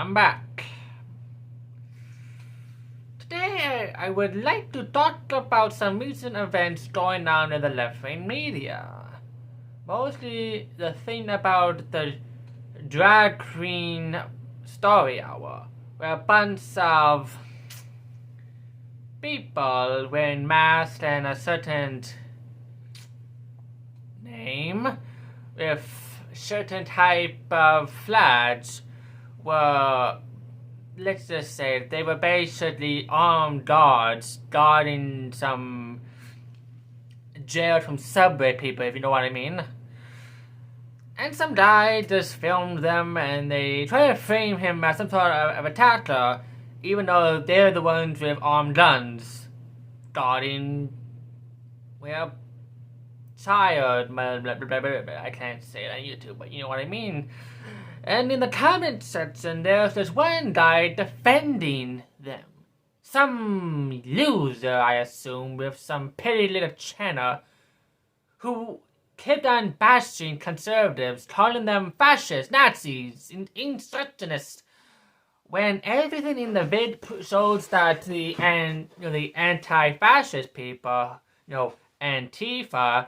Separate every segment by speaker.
Speaker 1: I'm back. Today, I would like to talk about some recent events going on in the left-wing media. Mostly the thing about the drag queen story hour, where a bunch of people wearing masks and a certain name with certain type of flags were, let's just say, they were basically armed guards guarding some jailed from subway people, if you know what I mean. And some guy just filmed them and they try to frame him as some sort of attacker, even though they're the ones with armed guns guarding, well, child, blah, blah, blah, blah, blah. I can't say it on YouTube, but you know what I mean. And in the comment section, there's this one guy defending them. Some loser, I assume, with some petty little channel, who kept on bashing conservatives, calling them fascists, Nazis, insurrectionists, when everything in the vid shows that the anti-fascist people, Antifa,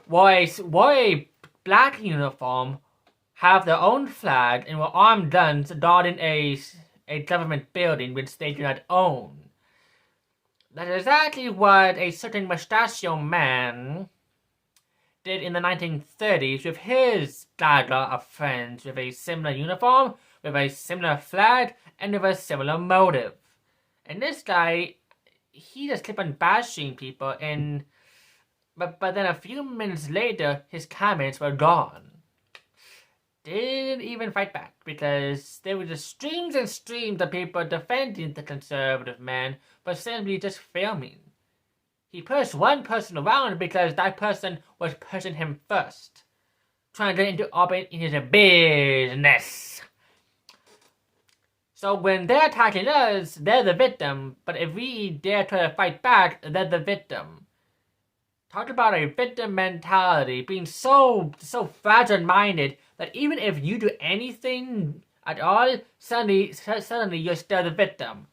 Speaker 1: wore a black uniform, have their own flag, and were armed guns guarding a government building which they do not own. That is exactly what a certain mustachio man did in the 1930s with his cadre of friends with a similar uniform, with a similar flag, and with a similar motive. And this guy, he just kept on bashing people, but then a few minutes later, his comments were gone. Didn't even fight back, because there were just streams and streams of people defending the conservative man, but simply just filming. He pushed one person around because that person was pushing him first, trying to get into orbit in his business. So when they're attacking us, they're the victim, but if we dare try to fight back, they're the victim. Talk about a victim mentality, being so fragile-minded that even if you do anything at all, suddenly you're still the victim.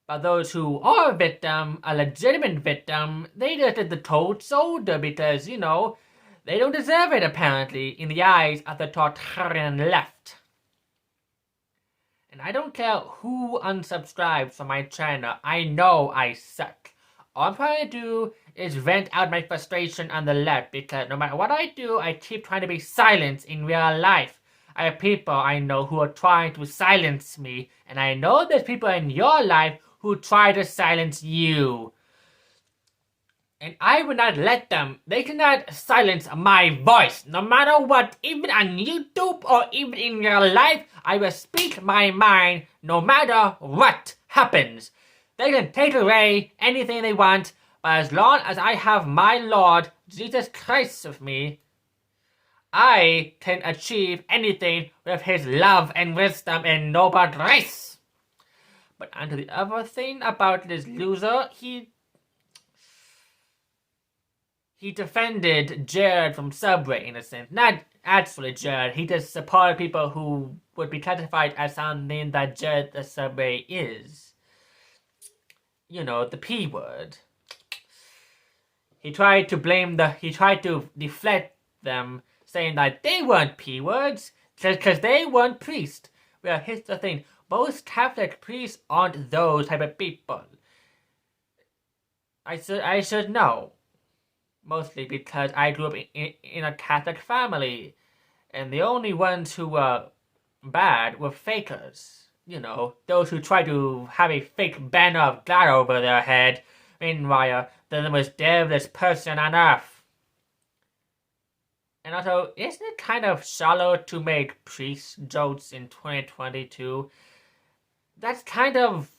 Speaker 1: But those who are a victim, a legitimate victim, they just did the cold shoulder because, they don't deserve it apparently in the eyes of the totalitarian left. And I don't care who unsubscribes from my channel, I know I suck. All I'm trying to do is vent out my frustration on the left because no matter what I do, I keep trying to be silenced in real life. I have people I know who are trying to silence me, and I know there's people in your life who try to silence you. And I will not let them. They cannot silence my voice. No matter what, even on YouTube or even in real life, I will speak my mind no matter what happens. They can take away anything they want, but as long as I have my Lord, Jesus Christ with me, I can achieve anything with his love and wisdom and noble grace. But onto the other thing about this loser, he defended Jared from Subway in a sense. Not actually Jared, he just supported people who would be classified as something that Jared the Subway is. The P word. He tried to deflect them, saying that they weren't P words, because they weren't priests. Well, here's the thing. Most Catholic priests aren't those type of people. I should know. Mostly because I grew up in a Catholic family. And the only ones who were bad were fakers. Those who try to have a fake banner of God over their head. Meanwhile, they're the most devilish person on earth. And also, isn't it kind of shallow to make priest jokes in 2022? That's kind of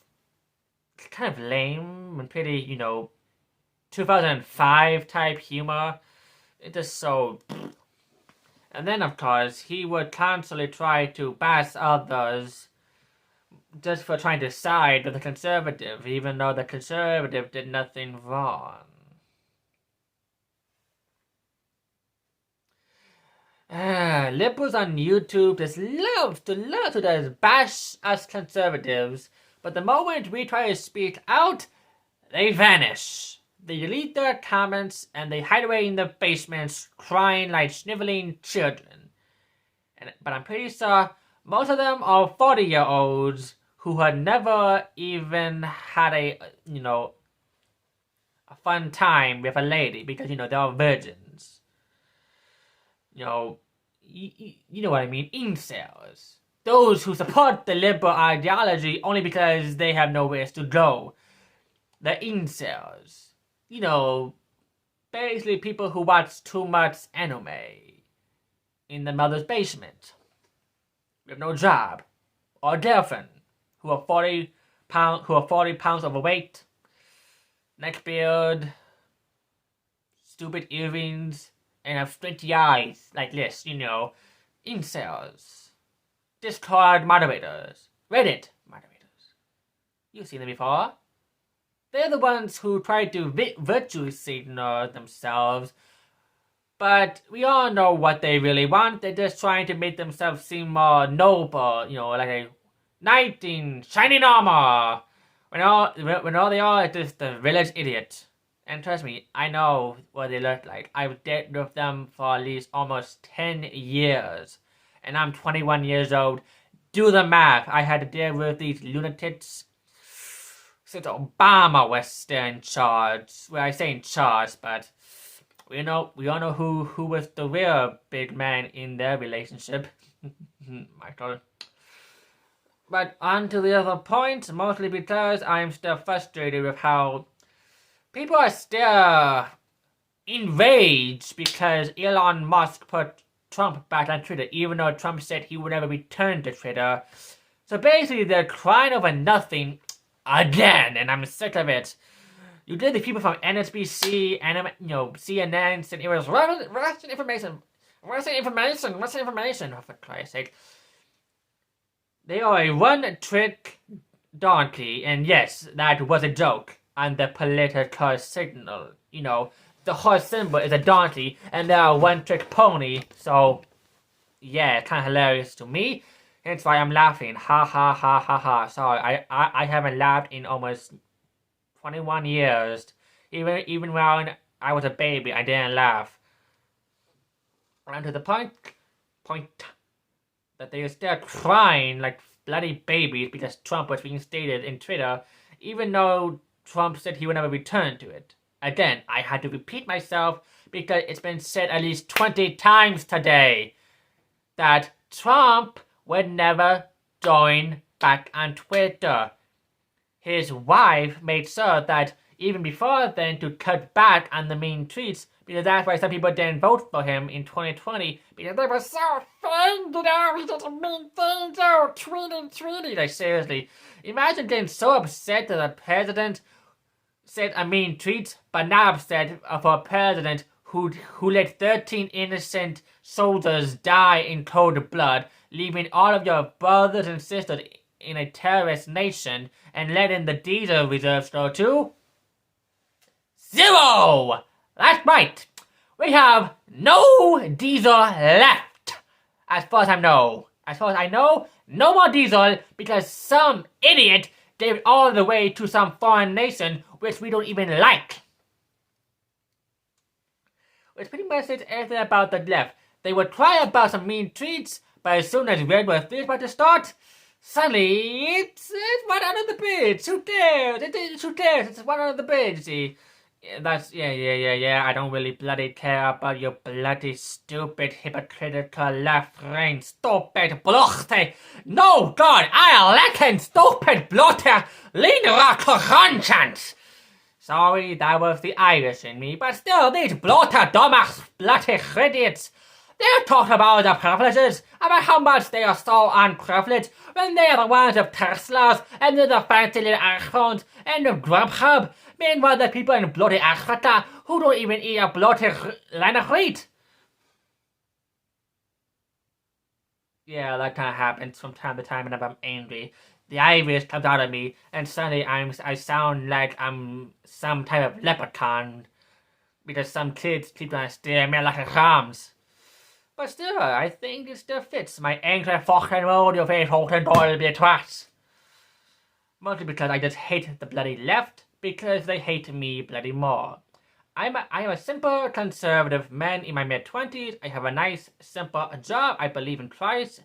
Speaker 1: lame and pretty, 2005 type humor. It is so. And then, of course, he would constantly try to bash others just for trying to side with the conservative, even though the conservative did nothing wrong. Liberals on YouTube just love to just bash us conservatives, but the moment we try to speak out, they vanish. They delete their comments and they hide away in the basements crying like sniveling children. But I'm pretty sure most of them are 40-year-olds who had never even had a fun time with a lady because, they're all virgins. You know what I mean? Incels. Those who support the liberal ideology only because they have nowhere to go. The incels. Basically people who watch too much anime in the mother's basement with no job or girlfriend who are 40 pounds overweight, neck beard, stupid earrings, and have squinty eyes like this, incels, Discord moderators, Reddit moderators. You've seen them before. They're the ones who try to virtue signal themselves, but we all know what they really want. They're just trying to make themselves seem more noble, like a knight in shining armor. When all they are is just a village idiot. And trust me, I know what they look like. I've dealt with them for at least almost 10 years. And I'm 21 years old. Do the math. I had to deal with these lunatics since Obama was still in charge. Well, I say in charge, but we all know who was the real big man in their relationship. Michael. But on to the other point, mostly because I'm still frustrated with how people are still enraged because Elon Musk put Trump back on Twitter, even though Trump said he would never return to Twitter. So basically, they're crying over nothing again, and I'm sick of it. You did the people from NSBC and CNN said it was Russian information. Oh, for Christ's sake. They are a one-trick donkey, and yes, that was a joke on the political signal. The horse symbol is a donkey, and they are a one-trick pony, so yeah, it's kind of hilarious to me. That's why I'm laughing. Ha ha ha ha ha. Sorry, I haven't laughed in almost 21 years. Even when I was a baby, I didn't laugh. And to the point that they are still crying like bloody babies because Trump was being stated in Twitter, even though Trump said he would never return to it. Again, I had to repeat myself because it's been said at least 20 times today that Trump would never join back on Twitter. His wife made sure that even before then to cut back on the mean tweets, because that's why some people didn't vote for him in 2020, because they were so offended. He does a mean things, tweeting. Like, seriously, imagine getting so upset that the president said a mean tweet, but not upset for a president who let 13 innocent soldiers die in cold blood, leaving all of your brothers and sisters in a terrorist nation, and letting the diesel reserves go too? 0! That's right! We have no diesel left! As far as I know. No more diesel because some idiot gave it all the way to some foreign nation which we don't even like. Which pretty much says everything about the left. They would cry about some mean tweets, but as soon as Red War 3 is about to start, suddenly it's right under the bridge. Who cares? Who cares? It's right under the bridge, see? Yeah. I don't really bloody care about your bloody stupid hypocritical left-brain stupid blotte. No, God, I reckon stupid blotte linear conscience. Sorry, that was the Irish in me, but still, these blotte dumbass bloody idiots. They're talking about the privileges, about how much they are so unprivileged, when they are the ones of Teslas, and the fancy little iPhones, and the Grubhub. Meanwhile, the people in bloody Africa who don't even eat a bloody line of wheat. Yeah, that kind of happens from time to time whenever I'm angry. The Irish comes out of me, and suddenly I sound like I'm some type of leprechaun, because some kids keep trying to stare at me like a rams. But still, I think it still fits my angry fucking roll your face fucking boy be a twat. Mostly because I just hate the bloody left, because they hate me bloody more. I am a simple conservative man in my mid-20s. I have a nice, simple job. I believe in Christ.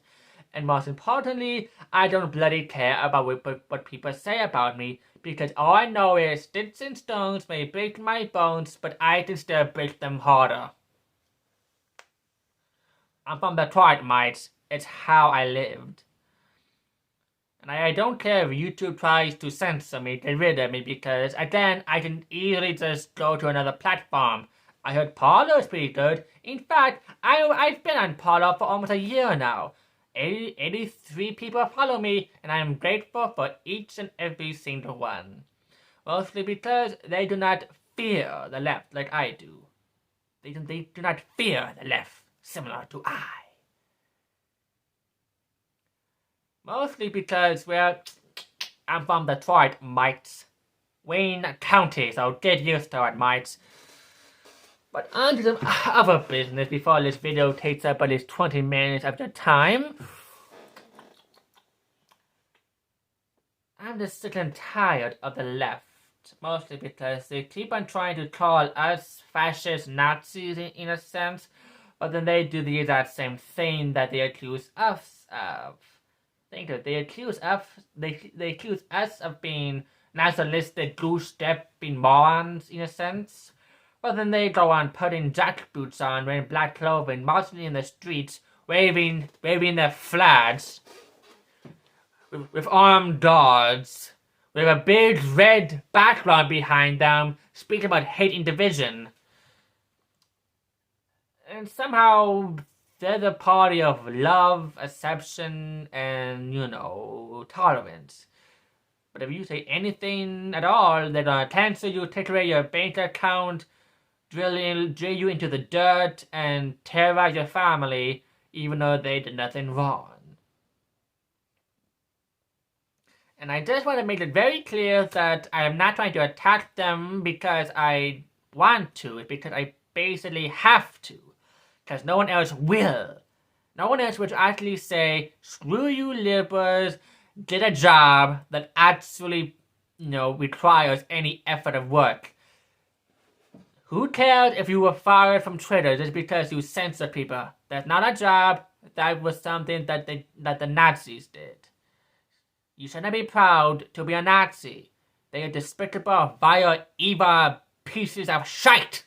Speaker 1: And most importantly, I don't bloody care about what people say about me, because all I know is sticks and stones may break my bones, but I can still break them harder. I'm from Detroit, mates. It's how I lived. And I don't care if YouTube tries to censor me, get rid of me, because again, I can easily just go to another platform. I heard Parler is pretty good. In fact, I've been on Parler for almost a year now. 83 people follow me, and I am grateful for each and every single one. Mostly because they do not fear the left like I do. They do not fear the left, similar to I. Mostly because, well, I'm from Detroit, mates. Wayne County, so get used to it, mates. But on to some other business before this video takes up at least 20 minutes of your time. I'm just sick and tired of the left. Mostly because they keep on trying to call us fascist Nazis in a sense, but then they do the exact same thing that they accuse us of. They accuse us of being nationalistic goose-stepping morons in a sense. But then they go on putting jackboots on, wearing black clothing, marching in the streets, waving their flags with armed guards, with a big red background behind them, speaking about hate and division. And somehow they're the party of love, acceptation, and, tolerance. But if you say anything at all, they're gonna cancel you, take away your bank account, drill you into the dirt, and terrorize your family, even though they did nothing wrong. And I just want to make it very clear that I am not trying to attack them because I want to. It's because I basically have to. Because no one else will. No one else would actually say, screw you liberals, get a job that actually, requires any effort of work. Who cares if you were fired from Twitter just because you censored people? That's not a job. That was something that the Nazis did. You should not be proud to be a Nazi. They are despicable, vile, evil pieces of shite.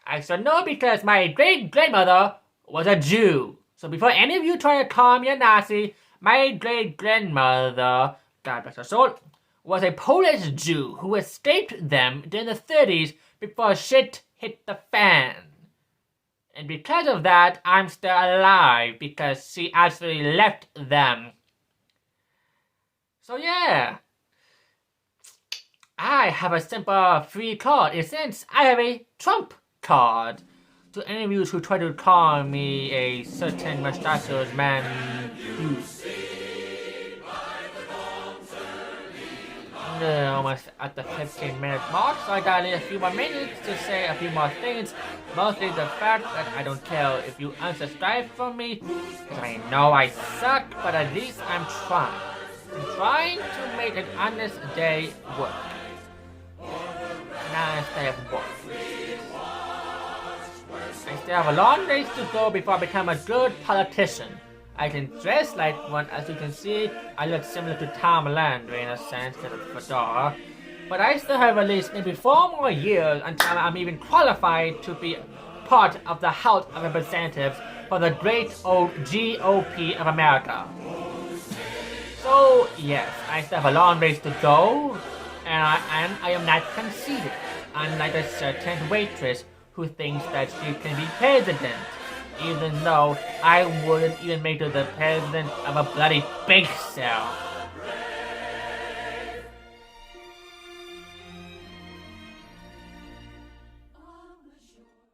Speaker 1: I should know because my great-grandmother was a Jew. So before any of you try to call me a Nazi, my great-grandmother, God bless her soul, was a Polish Jew who escaped them during the 30s before shit hit the fan. And because of that, I'm still alive because she actually left them. So yeah, I have a simple free card in a sense. I have a Trump card. To any of you who try to call me a certain mustachioed man who almost at the 15-minute mark, so I got a few more minutes to say a few more things. Mostly the fact that I don't care if you unsubscribe from me, because I know I suck, but at least I'm trying. I'm trying to make an honest day work. Now instead of work. I still have a long ways to go before I become a good politician. I can dress like one, as you can see. I look similar to Tom Landry in a sense, because of the fedora. But I still have at least maybe 4 more years until I'm even qualified to be part of the House of Representatives for the great old GOP of America. So yes, I still have a long ways to go, and I am not conceited, unlike a certain waitress who thinks that she can be president, even though I wouldn't even make her the president of a bloody bake sale.